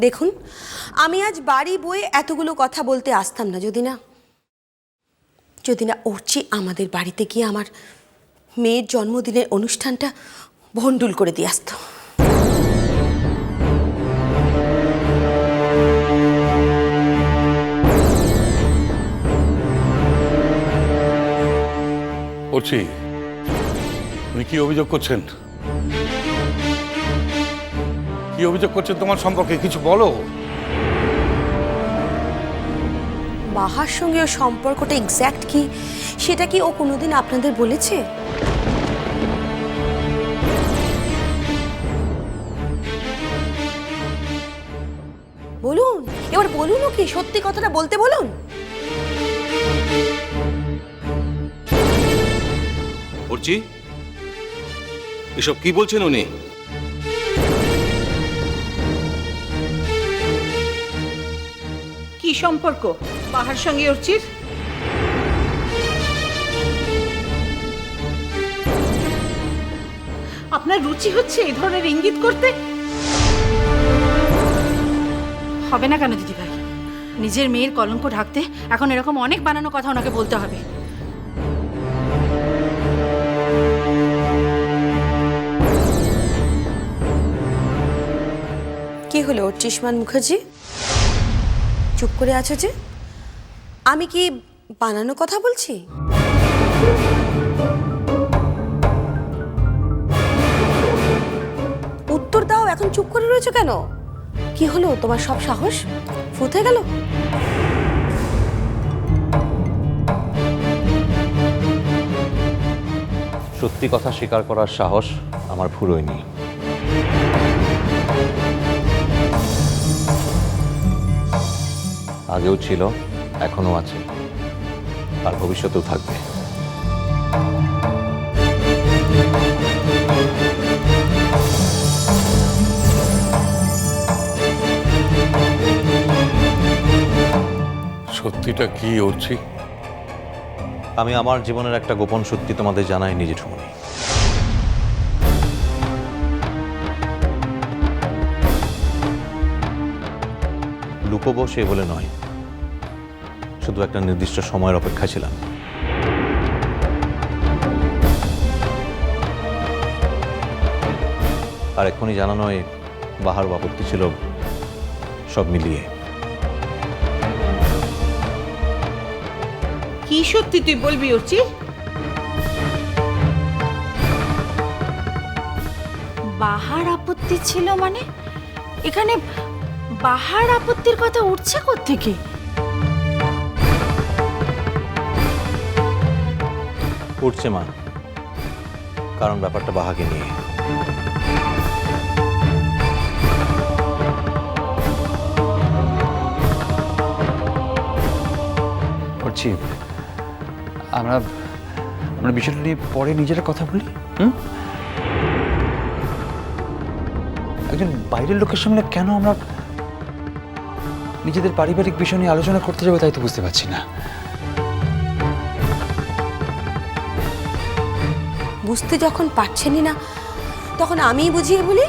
দেখুন, আমি আজ বাড়ি বয়ে এতগুলো কথা বলতে আসতাম না যদি না অর্চি আমাদের বাড়িতে গিয়ে আমার মেয়ের জন্মদিনের অনুষ্ঠানটা ভণ্ডুল করে দিয়ে আসতো। অর্চি, উনি কি অভিযোগ করছেন? কি অভিযোগ করছেন তোমার সম্পর্কে? কিছু বলো। বাহার সঙ্গে ওর সম্পর্কটা এক্স্যাক্ট কি, সেটা কি ও কোনোদিন আপনাদের বলেছে? বলুন, এবার বলুন, ও কি সত্যি কথাটা বলতে বলুন। অর্চি, এসব কি বলছেন উনি? কি সম্পর্ক বাহার সঙ্গে অর্চির? আপনার রুচি হচ্ছে এই ধরনের ইঙ্গিত করতে? হবে না কেন দিদিভাই? নিজের মেয়ের কলঙ্ক ঢাকতে এখন এরকম অনেক বানানো কথা ওনাকে বলতে হবে? কি হলো অর্চিষ্মান মুখার্জি, চুপ করে আছো যে? আমি কি বানানো কথা বলছি? উত্তর দাও, এখন চুপ করে রয়েছো কেন? কি হলো, তোমার সব সাহস ফুটে গেল? সত্যি কথা স্বীকার করার সাহস আমার ফুরোয়নি। আগেও ছিল, এখনো আছে, আর ভবিষ্যতেও থাকবে। সত্যিটা কি অর্চি? আমি আমার জীবনের একটা গোপন সত্যি তোমাদের জানাই নিজে ঠুমনি। লুকোবো সে বলে নয়, শুধু একটা নির্দিষ্ট সময়ের অপেক্ষা ছিলাম। আর এক্ষুনি জানা নয় বাহার আপত্তি ছিল সব মিলিয়ে। কি সত্যি তুই বলবি অর্চি? বাহার আপত্তি ছিল মানে? এখানে বাহার আপত্তির কথা উঠছে কোত্থেকে? উঠছে মা, কারণ ব্যাপারটা বাহাকে নিয়ে। করছি আমরা বিষয়টা নিয়ে পরে নিজেরা কথা বলি। একজন বাইরের লোকের সামনে কেন আমরা নিজেদের পারিবারিক বিষয় নিয়ে আলোচনা করতে যাবো তাই তো বুঝতে পারছি না। বুঝতে যখন পারছেনই না, তখন আমিই বুঝিয়ে বলি।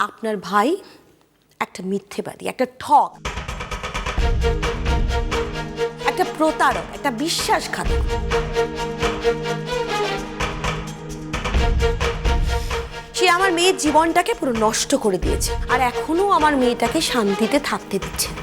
আপনার ভাই একটা মিথ্যেবাদী, একটা ঠক, একটা প্রতারক, একটা বিশ্বাসঘাতক। সে আমার মেয়ের জীবনটাকে পুরো নষ্ট করে দিয়েছে, আর এখনো আমার মেয়েটাকে শান্তিতে থাকতে দিচ্ছে না।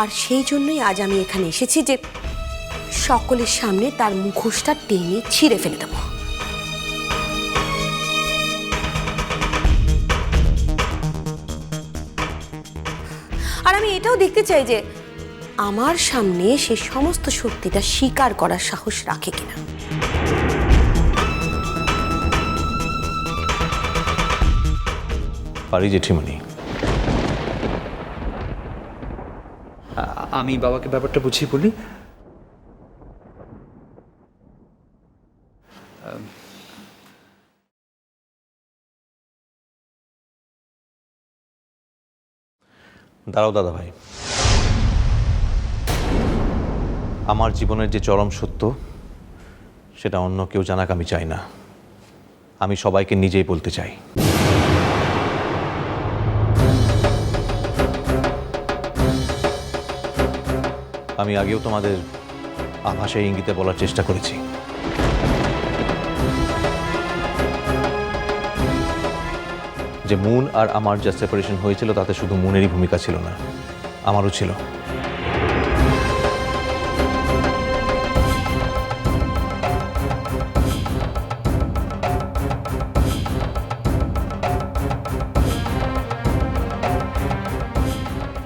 আর সেই জন্যই আজ আমি এখানে এসেছি যে সকলের সামনে তার মুখোশটা টেনে ছিঁড়ে ফেলে দেব। আর আমি এটাও দেখতে চাই যে আমার সামনে সে সমস্ত সত্যিটা স্বীকার করার সাহস রাখে কিনা। পারি জেঠিমণি। আমি বাবাকে ব্যাপারটা বুঝিয়ে বলি। দাঁড়াও দাদা ভাই, আমার জীবনের যে চরম সত্য সেটা অন্য কেউ জানাক আমি চাই না। আমি সবাইকে নিজেই বলতে চাই। আমি আগেও তোমাদের আভাসে ইঙ্গিতে বলার চেষ্টা করেছি। যে মুন আর আমার যা সেপারেশন হয়েছিল তাতে শুধু মুনেরই ভূমিকা ছিল না, আমারও ছিল।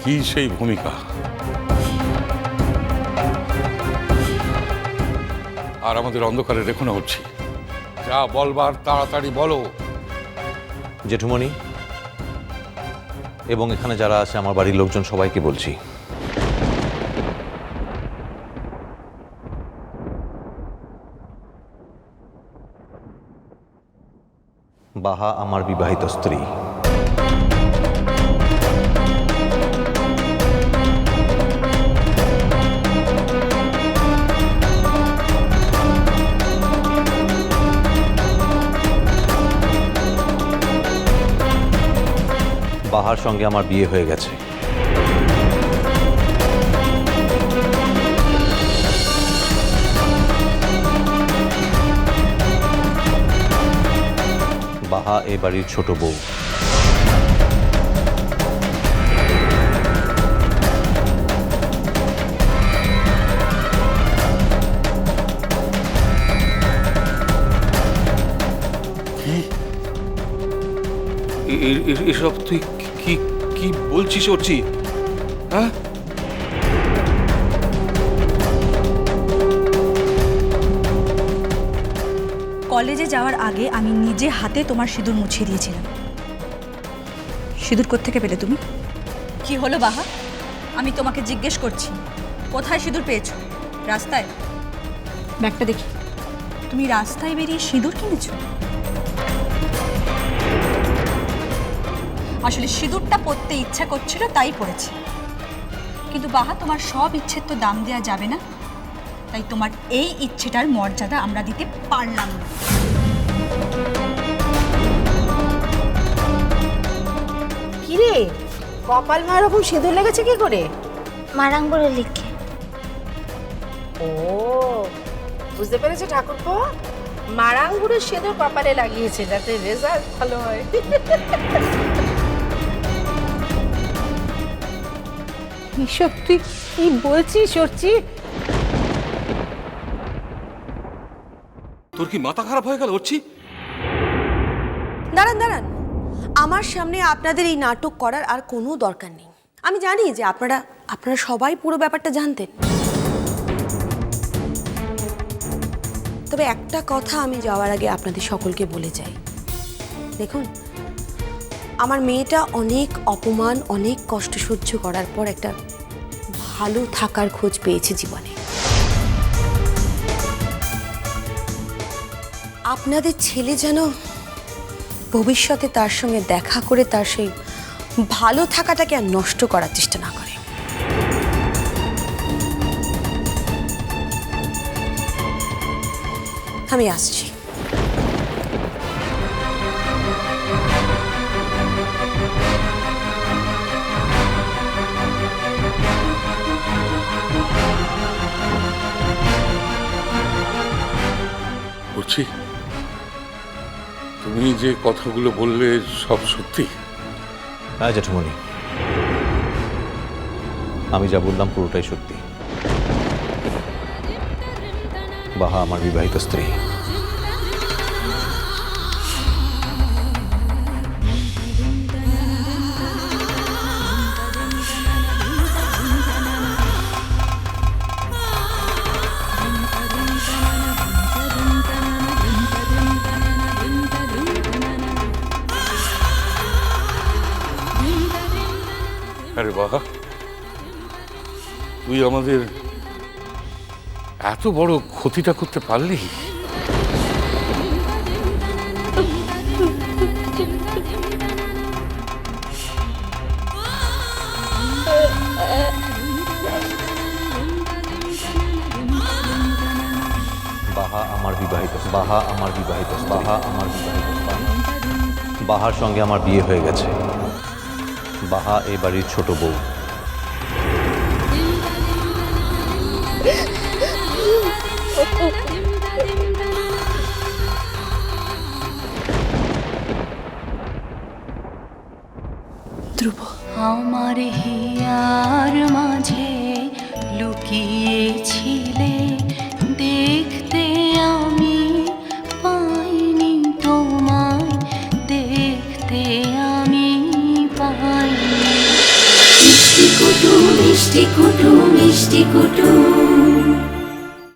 কি সেই ভূমিকা? আর আমাদের অন্ধকারে রেখো না হচ্ছি, যা বলবার তাড়াতাড়ি বলো। জেঠুমণি এবং এখানে যারা আছে আমার বাড়ির লোকজন সবাইকে বলছি, বাহা আমার বিবাহিত স্ত্রী। বাহার সঙ্গে আমার বিয়ে হয়ে গেছে। বাহা এ বাড়ির ছোট বউ। এসব তুই কি কি বলছিস অর্চি? হ্যাঁ, কলেজে যাওয়ার আগে আমি নিজে হাতে তোমার সিঁদুর মুছিয়ে দিয়েছিলাম। সিঁদুর কোত্থেকে পেলে তুমি? কি হলো বাহা? আমি তোমাকে জিজ্ঞেস করছি, কোথায় সিঁদুর পেয়েছো? রাস্তায়? ব্যাগটা দেখি। তুমি রাস্তায় বেরিয়ে সিঁদুর কিনেছো? আসলে সিঁদুরটা পরতে ইচ্ছা করছিল তাই পড়েছি, কিন্তু বাহা তোমার সব ইচ্ছের তো দাম দেওয়া যাবে না, তাই তোমার এই ইচ্ছেটার মর্যাদা আমরা দিতে পারলাম না। কিরে, কপাল মা এরকম সিঁদুর লেগেছে কি করে? মারাঙ্গুরে লিখে। ও, বুঝতে পেরেছে ঠাকুরপো, মারাঙ্গুরের সিঁদুর কপালে লাগিয়েছে যাতে রেজাল্ট ভালো হয়। এসব তুই কি বলছিস অর্চি? তোর কি মাথা খারাপ হয়ে গেল অর্চি? দাঁড়ান দাঁড়ান, আমার সামনে আপনাদের এই নাটক করার আর কোনো দরকার নেই। আমি জানি যে আপনারা সবাই পুরো ব্যাপারটা জানতেন। তবে একটা কথা আমি যাওয়ার আগে আপনাদের সকলকে বলে যাই, দেখুন, আমার মেয়েটা অনেক অপমান, অনেক কষ্ট সহ্য করার পর একটা ভালো থাকার খোঁজ পেয়েছে জীবনে। আপনাদের ছেলে যেন ভবিষ্যতে তার সঙ্গে দেখা করে তার সেই ভালো থাকাটাকে আর নষ্ট করার চেষ্টা না করে। আমি আসছি। বুঝছি, তুমি যে কথাগুলো বললে সব সত্যি? হ্যাঁ জেঠুমণি, আমি যা বললাম পুরোটাই সত্যি। বাহা আমার বিবাহিত স্ত্রী। আরে বাবা, তুই আমাদের এত বড় ক্ষতিটা করতে পারলি? বাহা বাহা আমার বিবাহিত, বাহা আমার বিবাহিত, বাহা আমার বিবাহিত। বাহার সঙ্গে আমার বিয়ে হয়ে গেছে। বাহা এ বাড়ির ছোট বউ। আমার হিয়ার মাঝে লুকিয়েছিলে, দেখতে আমি পাইনি তোমায়, দেখতে আমি পাইনি। মিষ্টি কুটু মিষ্টি কুটু মিষ্টি কুটু।